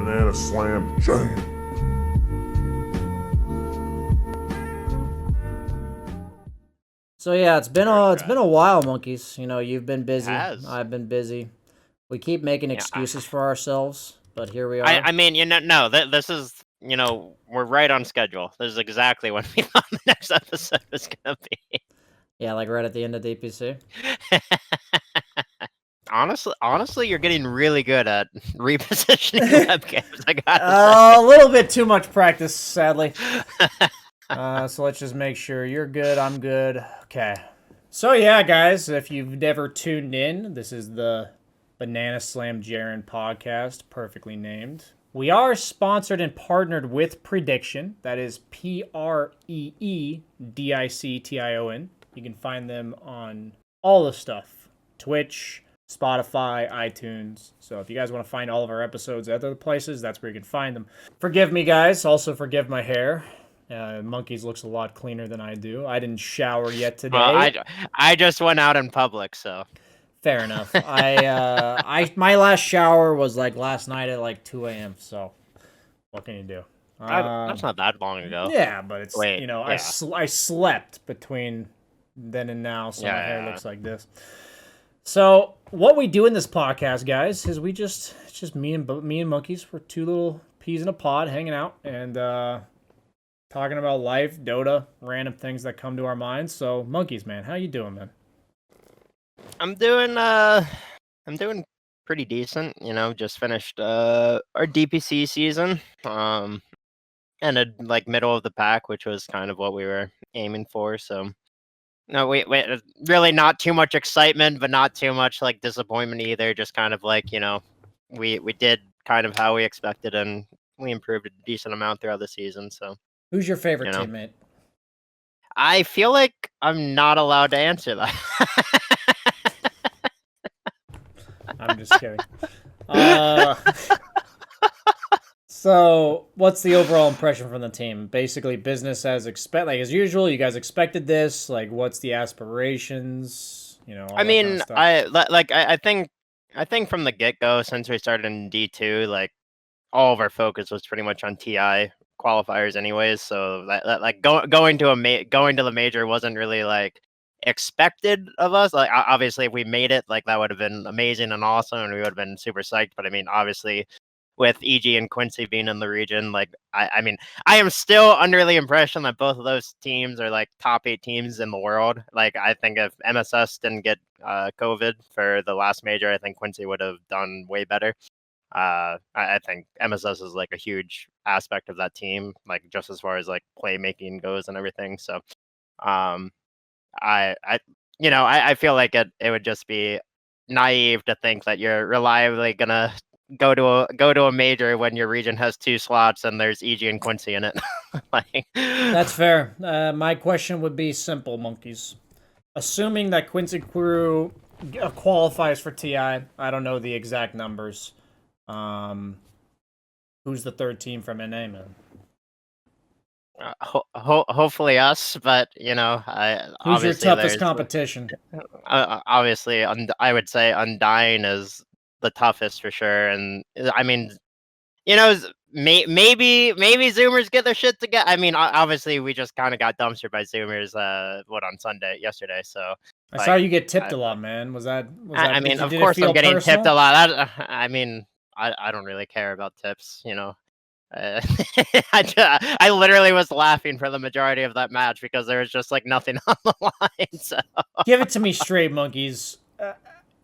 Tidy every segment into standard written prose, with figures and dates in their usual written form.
Banana Slam Jam. So yeah, it's been a while, monkeys. You know, you've been busy. Has. I've been busy. We keep making Yeah, excuses for ourselves, but here we are. I mean, no, this is, we're right on schedule. This is exactly when we thought the next episode was gonna be. Yeah, like right at the end of DPC. Honestly, you're getting really good at repositioning webcams. I gotta A little bit too much practice, sadly. So let's just make sure you're good, I'm good. Okay. So yeah, guys, if you've never tuned in, this is the Banana Slam Jaren podcast, perfectly named. We are sponsored and partnered with Prediction. That is Preediction. You can find them on all the stuff. Twitch, Spotify, iTunes. So if you guys want to find all of our episodes at other places, that's where you can find them. Forgive me, guys. Also forgive my hair. Monkeys looks a lot cleaner than I do. I didn't shower yet today. I just went out in public, so. Fair enough. My last shower was like last night at like 2 a.m. So what can you do? That's not that long ago. Yeah, but it's Yeah. I slept between then and now, so my hair Yeah. looks like this. So what we do in this podcast, guys, is it's just me and monkeys. We're two little peas in a pod hanging out and talking about life, Dota, random things that come to our minds. So monkeys, man, how you doing, man? I'm doing pretty decent. Just finished our DPC season. Ended like middle of the pack, which was kind of what we were aiming for. So no, we really not too much excitement, but not too much like disappointment either. Just kind of like we did kind of how we expected, and we improved a decent amount throughout the season. So Who's your favorite teammate? I feel like I'm not allowed to answer that. I'm just kidding. So, what's the overall impression from the team? Basically, business as as usual. You guys expected this. Like, what's the aspirations? All I that mean, kind of stuff. I think from the get go, since we started in D2, like all of our focus was pretty much on TI qualifiers, anyways. So like going to the major wasn't really like expected of us. Like obviously, if we made it, like that would have been amazing and awesome, and we would have been super psyched. But I mean, obviously, with EG and Quincy being in the region, like I mean, I am still under the impression that both of those teams are like top 8 teams in the world. Like I think if MSS didn't get COVID for the last major, I think Quincy would have done way better. I think MSS is like a huge aspect of that team, like just as far as like playmaking goes and everything. So, I feel like it would just be naive to think that you're reliably gonna go to a major when your region has 2 slots and there's EG and Quincy in it. Like, That's fair. My question would be simple, monkeys. Assuming that Quincy Crew qualifies for TI, I don't know the exact numbers. Who's the third team from NA, man? hopefully us, but Who's your toughest competition? Obviously, I would say Undying is the toughest for sure, and I mean, maybe Zoomers get their shit together. I mean, obviously, we just kind of got dumpstered by Zoomers. Yesterday? So I saw you get tipped a lot, man. Was that? I mean, of course, I'm getting tipped a lot. I mean, I don't really care about tips, I literally was laughing for the majority of that match because there was just like nothing on the line. So give it to me straight, monkeys.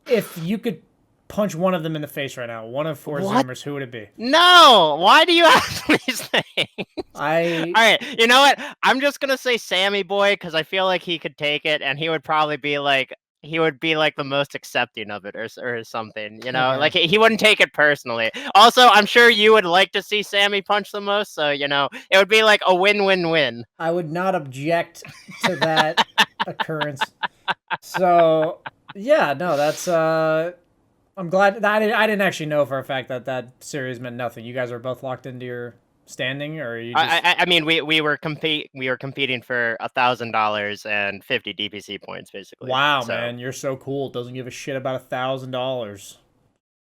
If you could punch one of them in the face right now, one of 4 Zoomers, who would it be? No, why do you ask these things? All right, you know what? I'm just gonna say Sammy Boy because I feel like he could take it, and he would probably be like. He would be like the most accepting of it or something, Okay. like he wouldn't take it personally. Also, I'm sure you would like to see Sammy punch the most, so it would be like a win-win-win. I would not object to that occurrence. So yeah, no, that's I'm glad that I didn't actually know for a fact that series meant nothing. You guys are both locked into your standing, or you just... I mean, we were competing for $1,000 and 50 DPC points, basically. Wow, man, you're so cool. Doesn't give a shit about $1,000.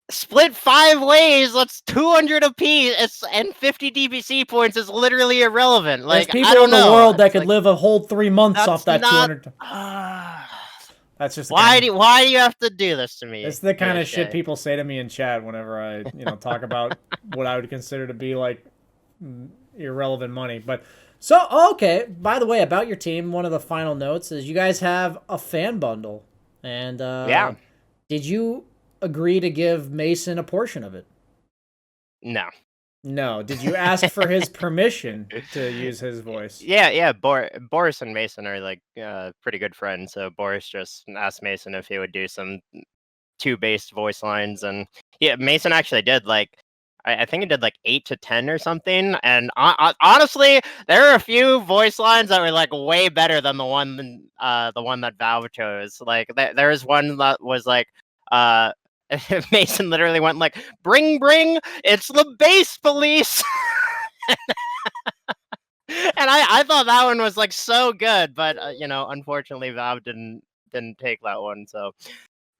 split 5 ways. That's 200 apiece. And 50 DPC points is literally irrelevant. There's Like, people I don't in the know. world that It's could like, live a whole 3 months off that's that not. 200. That's just the Why kind do you have to do this to me? it's the kind of shit Shay? people say to me in chat whenever I, talk about what I would consider to be like irrelevant money. But so okay, by the way, about your team, one of the final notes is you guys have a fan bundle. And Yeah. did you agree to give Mason a portion of it? No. No. Did you ask for his permission to use his voice? Yeah. Boris and Mason are like pretty good friends. So Boris just asked Mason if he would do some 2 based voice lines, and yeah, Mason actually did like. I think he did like 8 to 10 or something. And honestly, there are a few voice lines that were like way better than the one that Valve chose. Like there was one that was like Mason literally went like, bring, it's the base police. And I thought that one was like so good, but unfortunately Valve didn't take that one. So,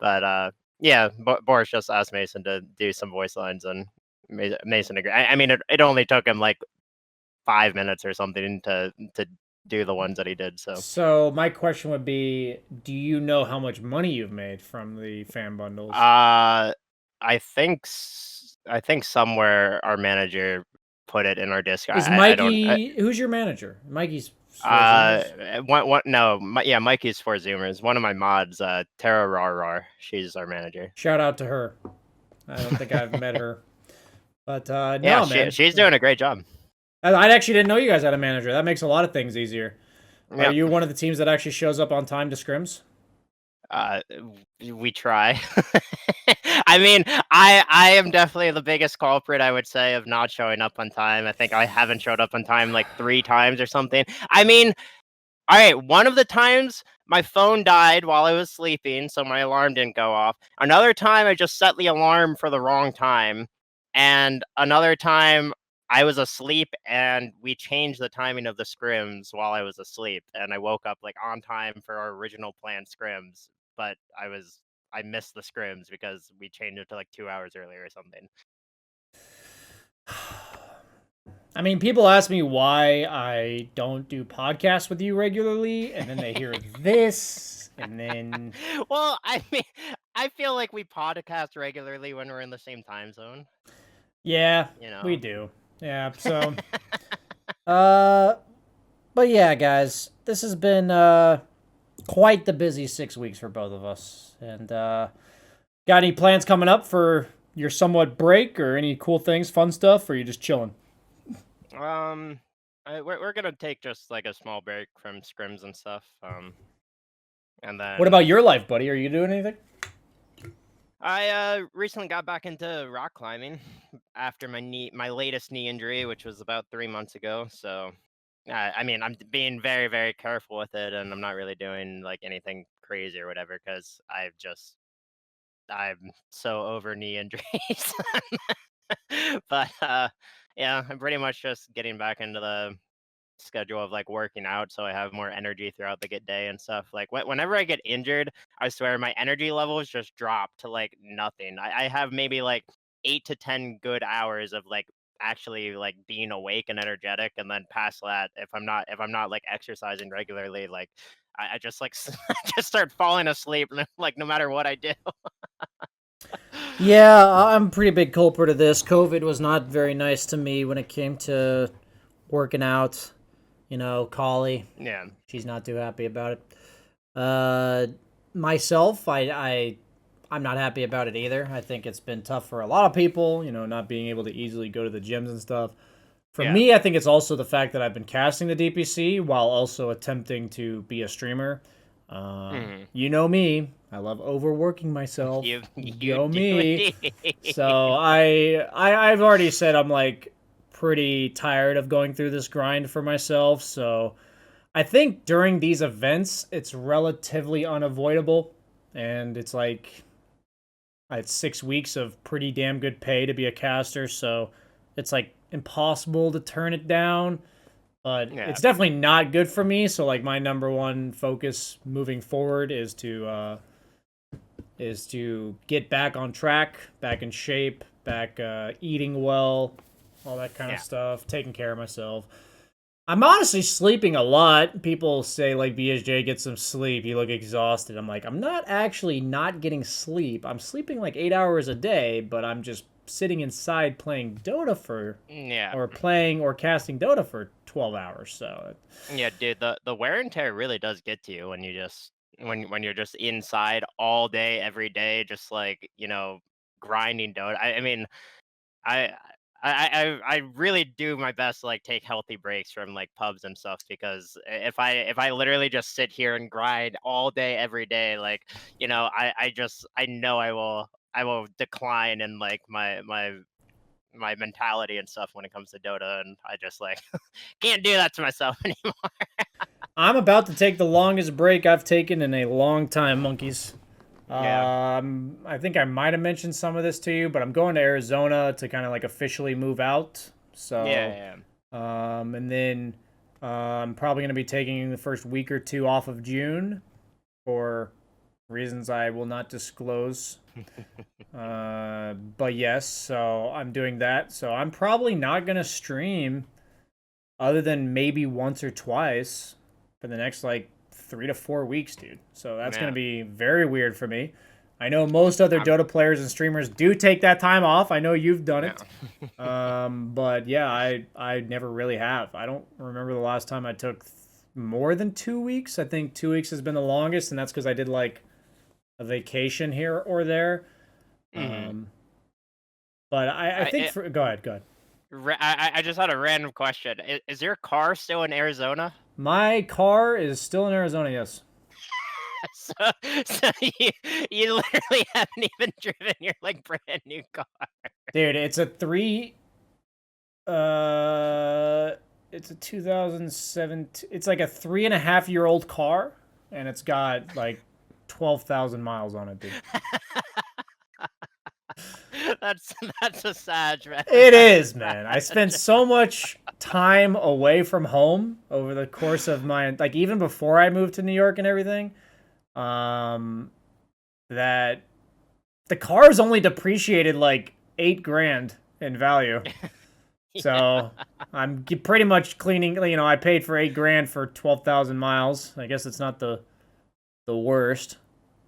but yeah, Boris just asked Mason to do some voice lines, and Mason agreed. I mean, it only took him like 5 minutes or something to do the ones that he did. So my question would be, do you know how much money you've made from the fan bundles? I think somewhere our manager put it in our Discord. Is Mikey? Who's your manager? Mikey's. Mikey's for Zoomers. One of my mods, Tara Rar, she's our manager. Shout out to her. I don't think I've met her, but no, man, she's doing a great job. I actually didn't know you guys had a manager. That makes a lot of things easier. Yep. Are you one of the teams that actually shows up on time to scrims? We try. I mean, I am definitely the biggest culprit, I would say, of not showing up on time. I think I haven't showed up on time like 3 times or something. I mean, all right, one of the times my phone died while I was sleeping, so my alarm didn't go off. Another time I just set the alarm for the wrong time. And another time I was asleep and we changed the timing of the scrims while I was asleep. And I woke up like on time for our original planned scrims, but I missed the scrims because we changed it to like 2 hours earlier or something. I mean, people ask me why I don't do podcasts with you regularly, and then they hear this, and then... Well, I mean, I feel like we podcast regularly when we're in the same time zone. Yeah, we do. Yeah, so... but yeah, guys, this has been quite the busy 6 weeks for both of us. And got any plans coming up for your somewhat break, or any cool things, fun stuff, or are you just chilling? We're gonna take just like a small break from scrims and stuff. And then. What about your life, buddy? Are you doing anything? I recently got back into rock climbing after my latest knee injury, which was about 3 months ago. So, I mean, I'm being very, very careful with it, and I'm not really doing like anything crazy or whatever because I'm so over knee injuries. But yeah, I'm pretty much just getting back into the schedule of like working out so I have more energy throughout the day and stuff. Like whenever I get injured, I swear my energy levels just drop to like nothing. I have maybe like 8 to 10 good hours of like actually like being awake and energetic, and then past that, if I'm not like exercising regularly, like I just like just start falling asleep like no matter what I do. Yeah, I'm a pretty big culprit of this. COVID was not very nice to me when it came to working out. Collie. Yeah. She's not too happy about it. Myself, I'm not happy about it either. I think it's been tough for a lot of people, not being able to easily go to the gyms and stuff. For me, I think it's also the fact that I've been casting the DPC while also attempting to be a streamer. You know me. I love overworking myself. You know me. So I've already said I'm like pretty tired of going through this grind for myself. So I think during these events, it's relatively unavoidable. And it's like, it's 6 weeks of pretty damn good pay to be a caster. So it's like impossible to turn it down. But it's definitely not good for me. So like my number one focus moving forward is to is to get back on track, back in shape, back eating well, all that kind of stuff, taking care of myself. I'm honestly sleeping a lot. People say, like, BSJ, get some sleep. You look exhausted. I'm like, I'm not actually not getting sleep. I'm sleeping like 8 hours a day, but I'm just sitting inside playing Dota for, or playing or casting Dota for 12 hours. So, yeah, dude, the wear and tear really does get to you when you just when you're just inside all day, every day, just like, grinding Dota. I mean, I I really do my best to like take healthy breaks from like pubs and stuff because if I literally just sit here and grind all day every day, like, I know I will decline in like my mentality and stuff when it comes to Dota, and I just like can't do that to myself anymore. I'm about to take the longest break I've taken in a long time, monkeys. Yeah. I think I might have mentioned some of this to you, but I'm going to Arizona to kind of like officially move out. So, Yeah. and then I'm probably going to be taking the first week or two off of June for reasons I will not disclose. But yes, so I'm doing that. So I'm probably not going to stream other than maybe once or twice for the next like 3 to 4 weeks, dude. So that's going to be very weird for me. I know most other Dota players and streamers do take that time off. I know you've done it. But yeah, I never really have. I don't remember the last time I took more than 2 weeks. I think 2 weeks has been the longest, and that's because I did like a vacation here or there. But I think go ahead. I just had a random question. Is your car still in Arizona? My car is still in Arizona, yes. so, so you literally haven't even driven your like brand new car. Dude, it's a it's a 2017. It's like a 3.5-year-old car, and it's got like 12,000 miles on it, dude. That's a sad, man. It is, man. I spent so much time away from home over the course of my, like, even before I moved to New York and everything, that the car's only depreciated like $8,000 in value. So I'm pretty much cleaning, I paid for $8,000 for 12,000 miles. I guess it's not the worst.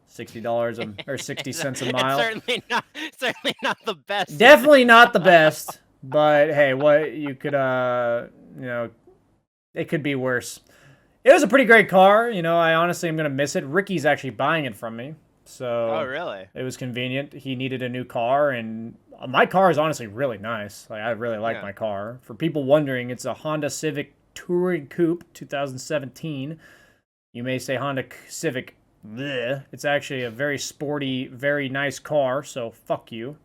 $60 or 60 cents a mile. It's certainly not the best. Definitely not the best, but hey, what you could it could be worse. It was a pretty great car, I honestly am going to miss it. Ricky's actually buying it from me. So Oh, really? It was convenient. He needed a new car, and my car is honestly really nice. Like, I really like my car. For people wondering, it's a Honda Civic Touring Coupe 2017. You may say Honda Civic. Bleh. It's actually a very sporty, very nice car, so fuck you.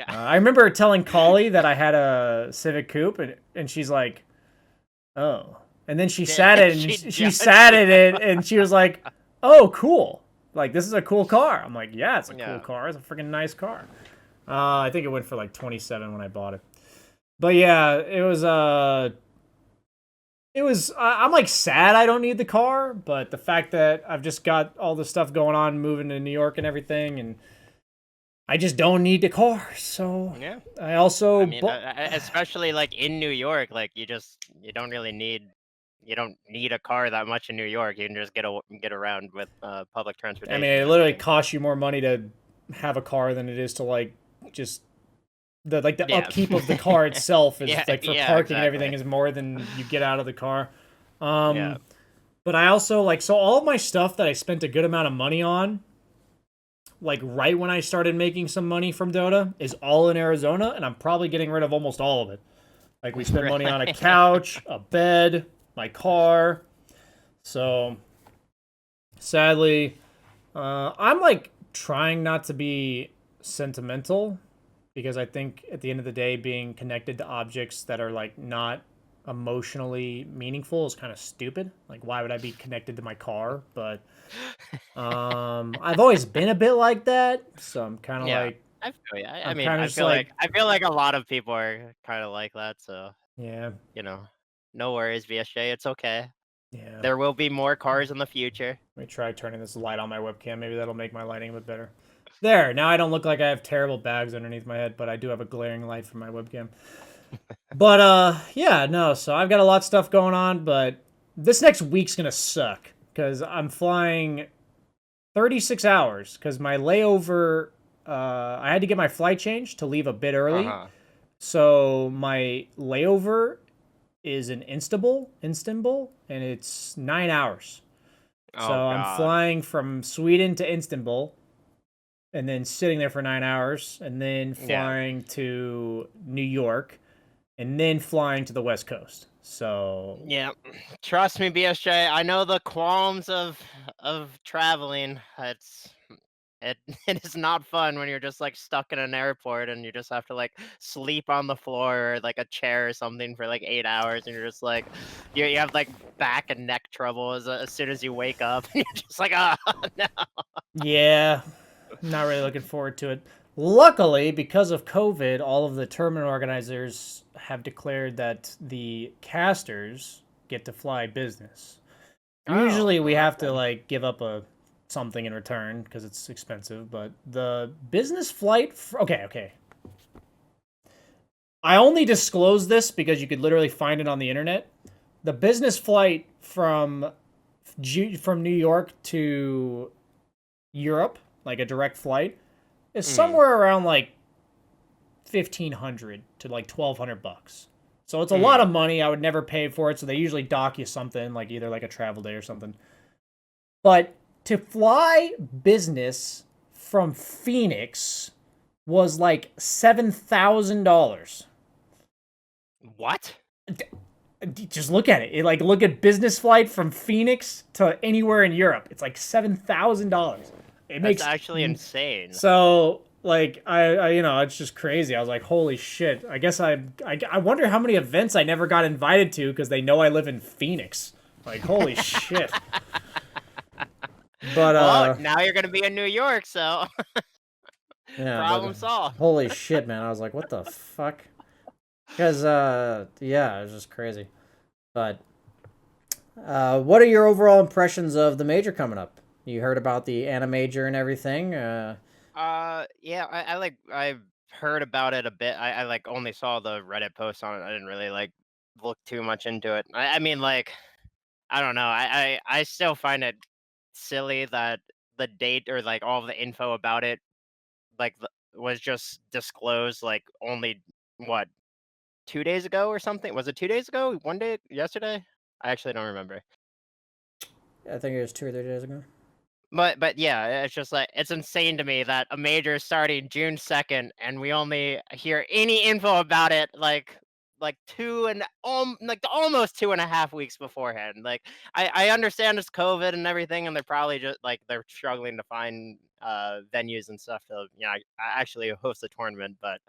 I remember telling Collie that I had a Civic Coupe, and she's like, oh. And then she sat in it, and she sat in it, and she was like, oh, cool. Like, this is a cool car. I'm like, yeah, it's a cool car. It's a freaking nice car. I think it went for like 27 when I bought it. But yeah, I'm like sad I don't need the car, but the fact that I've just got all the stuff going on, moving to New York and everything, and I just don't need the car. So yeah, I also, especially like in New York, like you don't need a car that much in New York. You can just get around with public transportation. I mean, it literally costs you more money to have a car than it is to like just the upkeep of the car itself is like for parking and everything is more than you get out of the car. But I also so all of my stuff that I spent a good amount of money on, like right when I started making some money from Dota, is all in Arizona, and I'm probably getting rid of almost all of it. Like, we spent money on a couch, a bed, my car. So sadly, I'm like trying not to be sentimental, because I think at the end of the day, being connected to objects that are like not emotionally meaningful is kind of stupid. Like, why would I be connected to my car? But I've always been a bit like that, so I'm kind of like, I feel you. I feel like a lot of people are kind of like that. So yeah, no worries, VSJ. It's okay. Yeah. There will be more cars in the future. Let me try turning this light on my webcam. Maybe that'll make my lighting a bit better. There, now I don't look like I have terrible bags underneath my head, but I do have a glaring light from my webcam. But, yeah, no, so I've got a lot of stuff going on, but this next week's gonna suck, because I'm flying 36 hours, because my layover, I had to get my flight changed to leave a bit early, so my layover is in Istanbul, and it's 9 hours. Oh, So I'm God. flying from Sweden to Istanbul, and then sitting there for 9 hours, and then flying to New York, and then flying to the West Coast. So Yeah, trust me, BSJ. I know the qualms of traveling. It it is not fun when you're just like stuck in an airport and you just have to like sleep on the floor or like a chair or something for like 8 hours, and you're just like you have like back and neck trouble as soon as you wake up, and you're just like, oh no. yeah, not really looking forward to it. Luckily, because of COVID, all of the tournament organizers have declared that the casters get to fly business. Usually we have to like give up a something in return because it's expensive, but the business flight okay. I only disclose this because you could literally find it on the internet. The business flight from New York to Europe, like a direct flight, is somewhere around like 1,500 to like $1,200. So it's a lot of money. I would never pay for it. So they usually dock you something, like either like a travel day or something. But to fly business from Phoenix was like $7,000. What? Just look at it. Like look at business flight from Phoenix to anywhere in Europe. It's like $7,000. That's actually insane. So like I it's just crazy. I was like, holy shit. I guess I wonder how many events I never got invited to because they know I live in Phoenix. Like holy shit. But well, now you're gonna be in New York, so yeah, problem solved. Holy shit, man. I was like, what the fuck? Because yeah, it was just crazy. But what are your overall impressions of the major coming up? You heard about the Animajor and everything? Yeah, I've heard about it a bit. I like only saw the Reddit post on it. I didn't really like look too much into it. I mean, like, I don't know. I still find it silly that the date or like all the info about it like was just disclosed like only what 2 days ago or something. Was it 2 days ago? One day yesterday? I actually don't remember. I think it was 2 or 3 days ago. But yeah, it's just like it's insane to me that a major is starting June 2nd and we only hear any info about it like almost 2.5 weeks beforehand. Like I understand it's COVID and everything, and they're probably just like they're struggling to find venues and stuff to actually host a tournament, but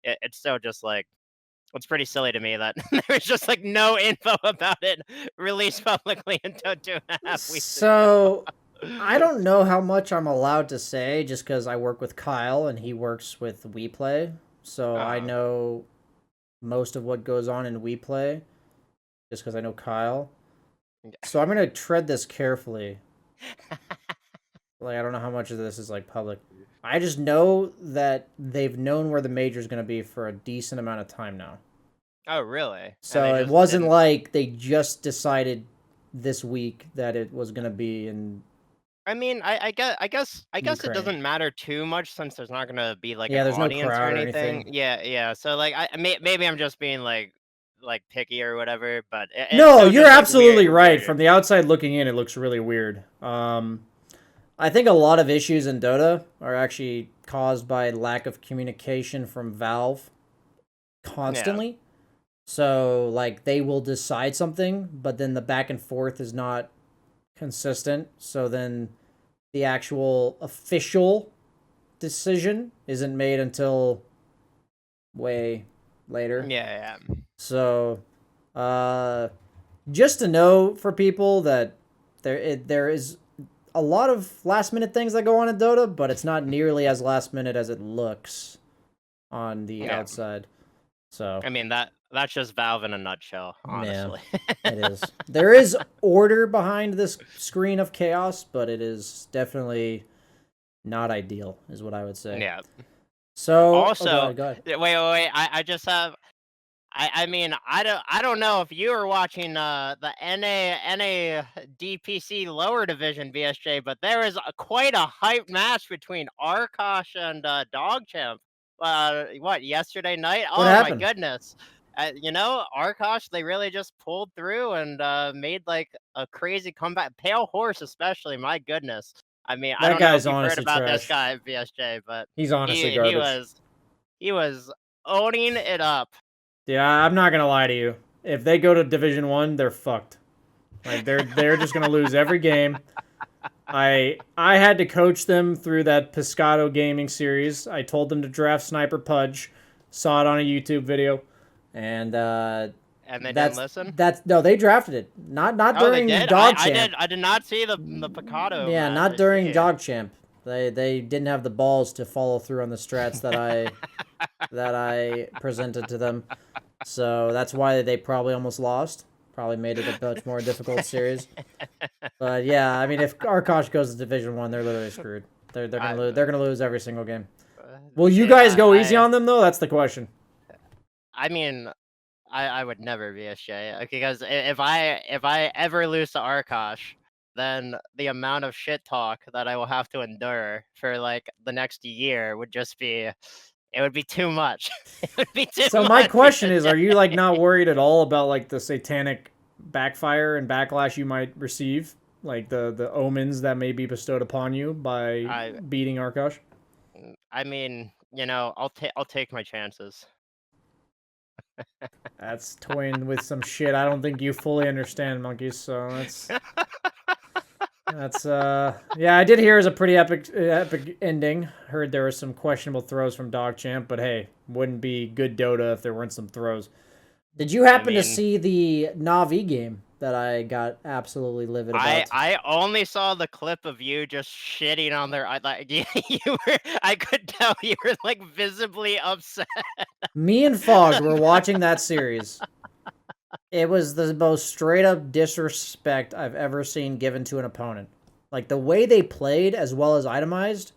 it's still just like it's pretty silly to me that there's just like no info about it released publicly until 2.5 weeks ago. So I don't know how much I'm allowed to say just because I work with Kyle and he works with WePlay. So I know most of what goes on in WePlay just because I know Kyle. So I'm going to tread this carefully. Like, I don't know how much of this is like public. I just know that they've known where the major is going to be for a decent amount of time now. Oh, really? So it wasn't like they just decided this week that it was going to be in. I mean, I guess it doesn't matter too much since there's not gonna be like an there's no audience or crowd or anything. anything. Yeah. So like, maybe I'm just being like picky or whatever. But it's No, still you're just, like, absolutely right. weird. From the outside looking in, it looks really weird. I think a lot of issues in Dota are actually caused by lack of communication from Valve constantly. Yeah. So, like, they will decide something, but then the back and forth is not consistent. So then the actual official decision isn't made until way later. Yeah. So, just to know for people that there is a lot of last minute things that go on in Dota, but it's not nearly as last minute as it looks on the outside. So I mean that's just Valve in a nutshell, honestly. Yeah, it is. There is order behind this screen of chaos, but it is definitely Not ideal, is what I would say. Yeah. So, Also, go ahead. wait. I just have. I mean, I don't know if you were watching the NA DPC lower division VSJ, but there was quite a hype match between Arkosh and Dogchamp. What, yesterday night? What Oh my happened? goodness! Arkosh, they really just pulled through and made like a crazy comeback. Pale Horse especially, my goodness. I mean, I That don't know if guy's you've heard honestly about this trash. guy at VSJ, but He's honestly he he garbage. was he was owning it up. Yeah, I'm not gonna lie to you. If they go to Division 1, they're fucked. Like they're just gonna lose every game. I had to coach them through that Piscato gaming series. I told them to draft Sniper Pudge. Saw it on a YouTube video, and And they didn't listen? that's no, they drafted it. Not Oh, they during did? Dog I Champ. did not see the Picado Yeah, match. not I during see. Dog Champ. They didn't have the balls to follow through on the strats that I presented to them. So that's why they probably almost lost. Probably made it a much more difficult series. But yeah, I mean, if Arkosh goes to Division 1, they're literally screwed. They're gonna lose. They're gonna lose every single game. Will you guys go easy on them though? That's the question. I mean, I would never be a Shay because if I ever lose to Arkosh, then the amount of shit talk that I will have to endure for like the next year would just be, it would be too much. It would be too So much. my question is, are you like not worried at all about like the satanic backfire and backlash you might receive, like the omens that may be bestowed upon you by beating Arkosh? I mean, I'll take my chances. That's toying with some shit I don't think you fully understand, monkeys. So that's yeah, I did hear it was a pretty epic ending. Heard there were some questionable throws from Dogchamp, but hey, wouldn't be good Dota if there weren't some throws. Did you happen to see the Na'Vi game that I got absolutely livid about? I only saw the clip of you just shitting on their. I could tell you were like visibly upset. Me and Fog were watching that series. It was the most straight up disrespect I've ever seen given to an opponent. Like the way they played as well as itemized,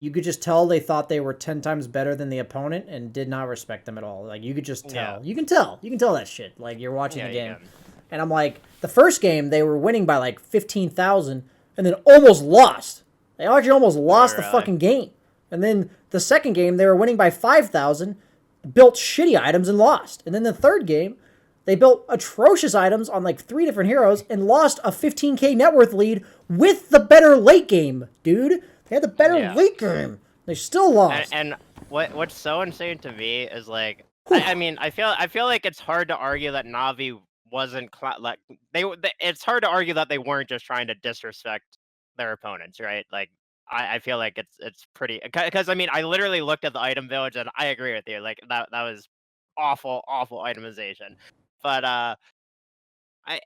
you could just tell they thought they were 10 times better than the opponent and did not respect them at all. Like you could just tell. Yeah. You can tell. You can tell that shit. Like you're watching the game. Yeah. And I'm like, the first game they were winning by like 15,000 and then almost lost. They actually almost lost the fucking game. And then the second game they were winning by 5,000, built shitty items and lost. And then the third game, they built atrocious items on like 3 different heroes and lost a 15k net worth lead with the better late game, dude. They had the better late game. They still lost. And what's so insane to me is like, I mean, I feel like it's hard to argue that Na'Vi wasn't like it's hard to argue that they weren't just trying to disrespect their opponents, right? Like I feel like it's pretty, because I mean I literally looked at the item village and I agree with you, like that was awful itemization, but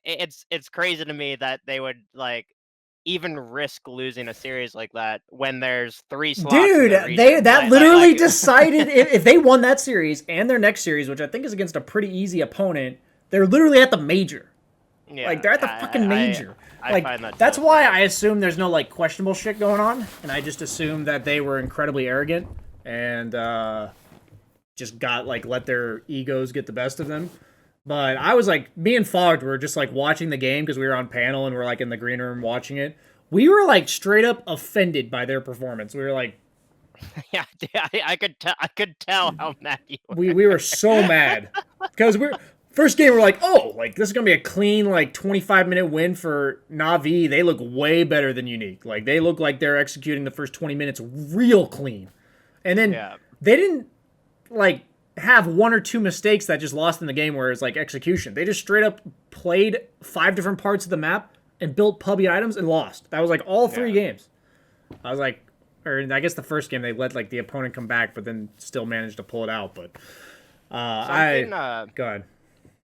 it's crazy to me that they would like even risk losing a series like that when there's 3 slots. Dude, that literally decided if they won that series and their next series, which I think is against a pretty easy opponent, they're literally at the major. Yeah, like they're at the fucking major. I like find that that's so why funny. I assume there's no like questionable shit going on, and I just assume that they were incredibly arrogant and just got like let their egos get the best of them. But I was like, me and Fogged were just like watching the game because we were on panel and we're like in the green room watching it. We were like straight up offended by their performance. We were like, yeah, I could tell how mad you were. We were so mad because first game we're like, oh, like this is gonna be a clean like 25-minute win for Na'Vi. They look way better than Unique. Like they look like they're executing the first 20 minutes real clean, and then they didn't like have 1 or 2 mistakes that just lost in the game where it's like execution. They just straight up played 5 different parts of the map and built pubby items and lost. That was like all 3 games. I was like, or I guess the first game they let like the opponent come back, but then still managed to pull it out. But go ahead.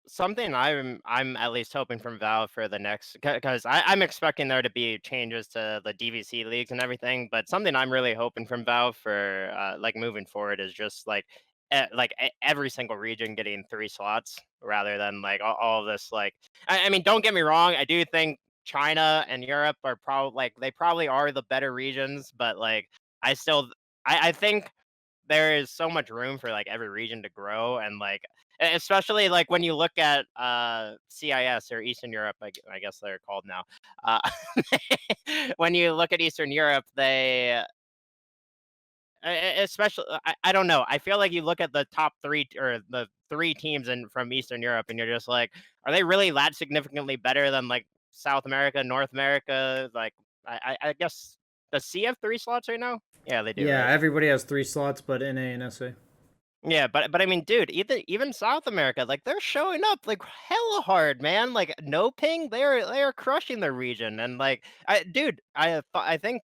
Something I'm at least hoping from Valve for the next, because I'm expecting there to be changes to the DVC leagues and everything, but something I'm really hoping from Valve for like moving forward is just like every single region getting 3 slots rather than like all of this. Like I mean, don't get me wrong, I do think China and Europe are probably are the better regions, but like I still I think there is so much room for like every region to grow, and like especially like when you look at CIS or Eastern Europe, I guess they're called now. Uh, when you look at Eastern Europe, they especially I don't know. I feel like you look at the top three or the three teams from Eastern Europe, and you're just like, are they really that significantly better than like South America, North America? Like, I guess does C have 3 slots right now? Yeah, they do, Yeah, right? everybody has 3 slots, but NA and SA. Yeah, but I mean, dude, even South America, like they're showing up like hella hard, man. Like no ping, they are crushing their region, and like, I think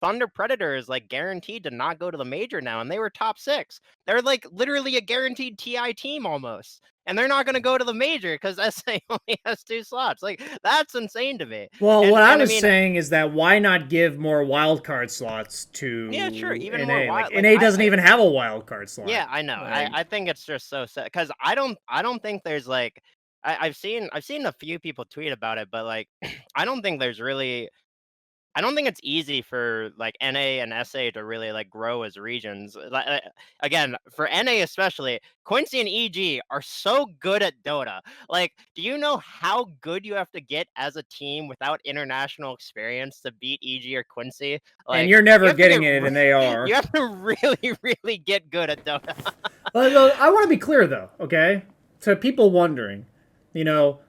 Thunder Predator is like guaranteed to not go to the major now, and they were top 6. They're like literally a guaranteed TI team almost, and they're not going to go to the major because SA only has 2 slots. Like that's insane to me. Well, And what I and I was mean, saying is that why not give more wildcard slots yeah, sure, to even more NA? Like wild. Like NA doesn't even have a wildcard slot. Yeah, I know. Like, I think it's just so sad because I don't think there's like I've seen a few people tweet about it, but like I don't think there's really I don't think it's easy for like NA and SA to really like grow as regions. Again, for NA especially, Quincy and EG are so good at Dota. Like, do you know how good you have to get as a team without international experience to beat EG or Quincy? and Like, you're you never have to getting it, and they you are. have to really, really get good at Dota. I want to be clear though, okay? So people wondering, you know,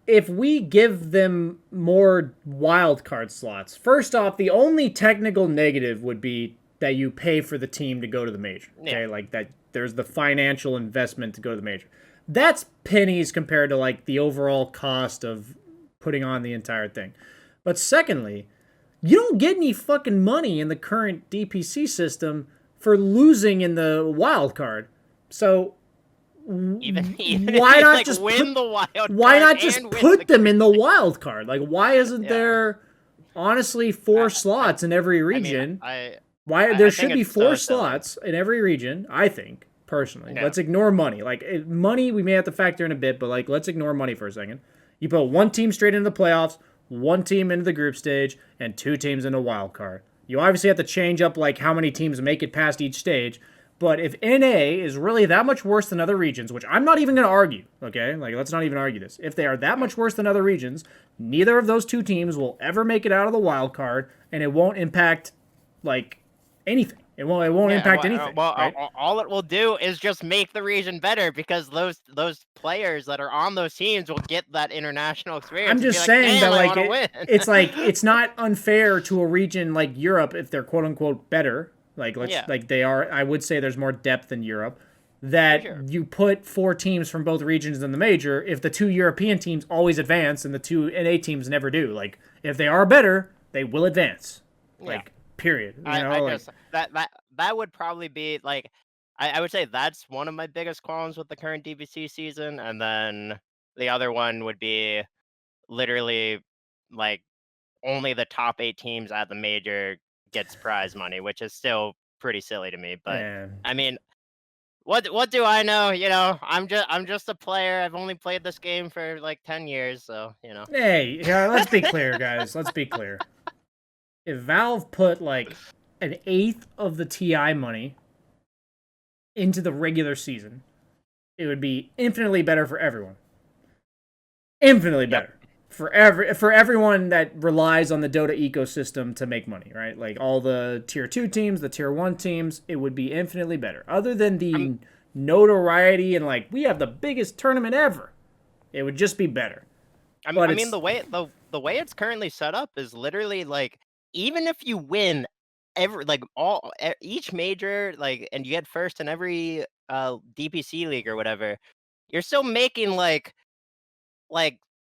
if we give them more wildcard slots, first off, the only technical negative would be that you pay for the team to go to the major. Okay, Yeah. like that. There's the financial investment to go to the major. That's pennies compared to like the overall cost of putting on the entire thing. But secondly, you don't get any fucking money in the current DPC system for losing in the wild card. So Even if why you not like just win put the wild why card not just and win put them the in the wild card? Like, why isn't yeah. there honestly 4 I slots in every I mean region? I Why I there I think should be it's 4 so silly. slots in every region? I think personally. Yeah. Let's ignore money. Like money, we may have to factor in a bit, but like let's ignore money for a second. You put one team straight into the playoffs, one team into the group stage, and 2 teams in a wild card. You obviously have to change up like how many teams make it past each stage. But if NA is really that much worse than other regions, which I'm not even going to argue, okay? Like, let's not even argue this. If they are that much worse than other regions, neither of those 2 teams will ever make it out of the wild card, and it won't impact, like, anything. It won't Yeah, impact anything, right? all it will do is just make the region better because those players that are on those teams will get that international I'm experience and be just like, saying that, "Damn, I like, want to win." it's like, it's not unfair to a region like Europe if they're quote unquote better. Like, Yeah, they are, I would say there's more depth in Europe. for That sure. you put 4 teams from both regions in the major if the 2 European teams always advance and the 2 NA teams never do. Like, if they are better, they will advance. Yeah. Like, period. You I know, like, just that would probably be like I would say that's one of my biggest qualms with the current DBC season, and then the other one would be literally like only the top 8 teams at the major gets prize money, which is still pretty silly to me. But man. I mean, what do I know? You know, I'm just a player. I've only played this game for like 10 years, so you know. Hey, yeah, let's be clear, guys. Let's be clear. If Valve put like an eighth of the TI money into the regular season, it would be infinitely better for everyone. Infinitely Yep. better for everyone that relies on the Dota ecosystem to make money, right? Like all the tier 2 teams, the tier 1 teams, it would be infinitely better. Other than the notoriety and like we have the biggest tournament ever, it would just be better. But I mean it's the way it's currently set up is literally like even if you win every like each major like and you get first in every DPC league or whatever, you're still making like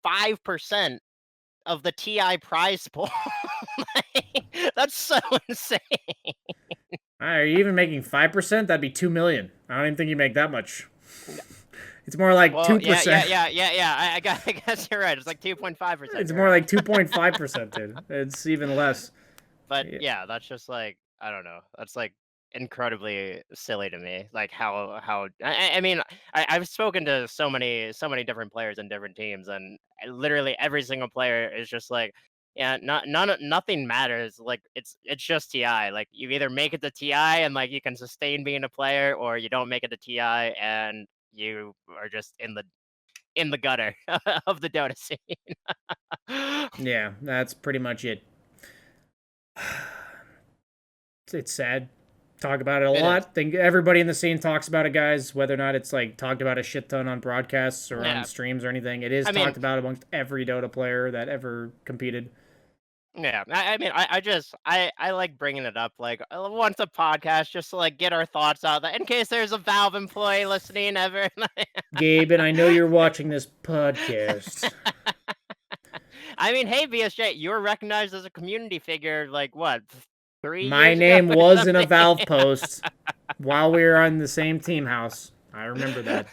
5% of the TI prize pool. Like, that's so insane. are you even making 5%? That'd be 2 million. I don't even think you make that much. It's more like Well, 2%. yeah. I guess you're right. It's like 2.5%. It's more like 2.5%, dude. It's even less. But yeah, that's just like I don't know. That's like incredibly silly to me. Like how I mean I've spoken to so many different players in different teams, and literally every single player is just like Yeah, nothing matters. Like it's just TI. Like you either make it to TI and like you can sustain being a player, or you don't make it to TI and you are just in the gutter of the Dota scene. Yeah, that's pretty much it. It's sad. Talk about it a It is. lot. Think everybody in the scene talks about it, guys. Whether or not it's like talked about a shit ton on broadcasts or on Yeah. streams or anything, it is I mean, talked about amongst every Dota player that ever competed. yeah. I mean, I like bringing it up like once a podcast just to like get our thoughts out there in case there's a Valve employee listening ever. Gabe, and I know you're watching this podcast. I mean, hey BSJ, you were recognized as a community figure like what, 3 My years name ago or was in a something? Valve post while we were on the same team house. I remember that.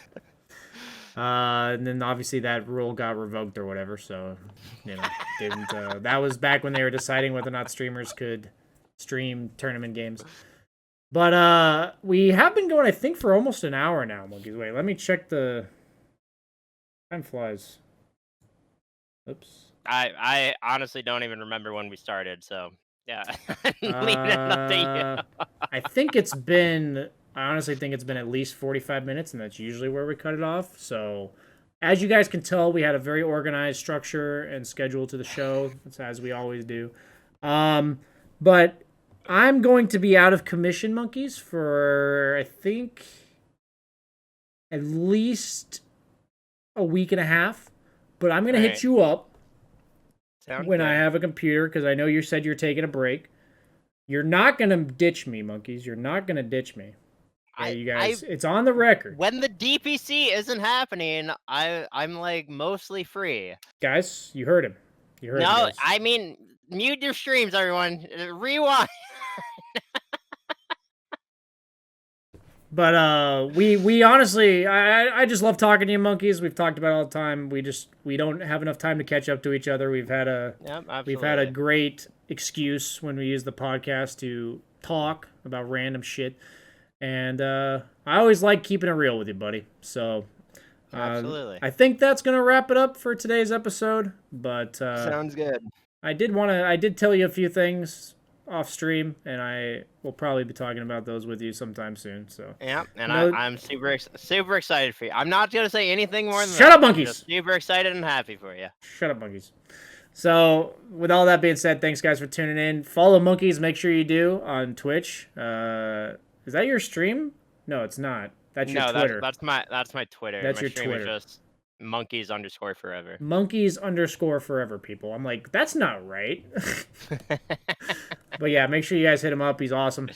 And then obviously that rule got revoked or whatever, so you know, didn't. That was back when they were deciding whether or not streamers could stream tournament games. But we have been going, I think, for almost an hour now, monkeys. Wait, let me check the time flies. Oops. I honestly don't even remember when we started, so yeah. Leaving it up to you. I think it's been. I honestly think it's been at least 45 minutes, and that's usually where we cut it off. So, as you guys can tell, we had a very organized structure and schedule to the show, as we always do. But I'm going to be out of commission, monkeys, for I think at least a week and a half. But I'm gonna hit Alright. you up Sounds when I good. have a computer, because I know you said you're taking a break. You're not gonna ditch me, monkeys. You're not gonna ditch me. Okay, you guys, it's on the record. When the DPC isn't happening, I'm like mostly free. Guys, you heard him. You heard him, No, guys. I mean mute your streams, everyone. Rewind. But we honestly, I just love talking to you, monkeys. We've talked about it all the time. We don't have enough time to catch up to each other. We've had a Yep, we've had a absolutely. great excuse when we use the podcast to talk about random shit, and I always like keeping it real with you, buddy. So Absolutely. I think that's gonna wrap it up for today's episode. But Sounds good. I did tell you a few things off stream, and I will probably be talking about those with you sometime soon. So Yeah, and No- I'm super excited for you. I'm not gonna say anything more than Shut that. up, monkeys! I'm just super excited and happy for you. Shut up, monkeys. So, with all that being said, thanks guys for tuning in. Follow Monkeys, make sure you do, on Twitch. Is that your stream? No, it's not. That's your No, Twitter. that's my Twitter. That's my your stream Twitter. is just monkeys_forever. Monkeys_forever, people. I'm like, that's not right. But yeah, make sure you guys hit him up. He's awesome.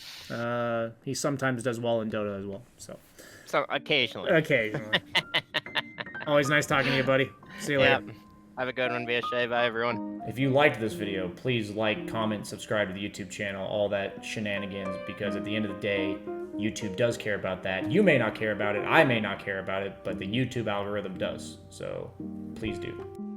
He sometimes does well in Dota as well. So Occasionally. occasionally. Always nice talking to you, buddy. See you later. Yep. Have a good one, BSJ. Bye, everyone. If you liked this video, please like, comment, subscribe to the YouTube channel, all that shenanigans, because at the end of the day, YouTube does care about that. You may not care about it, I may not care about it, but the YouTube algorithm does. So please do.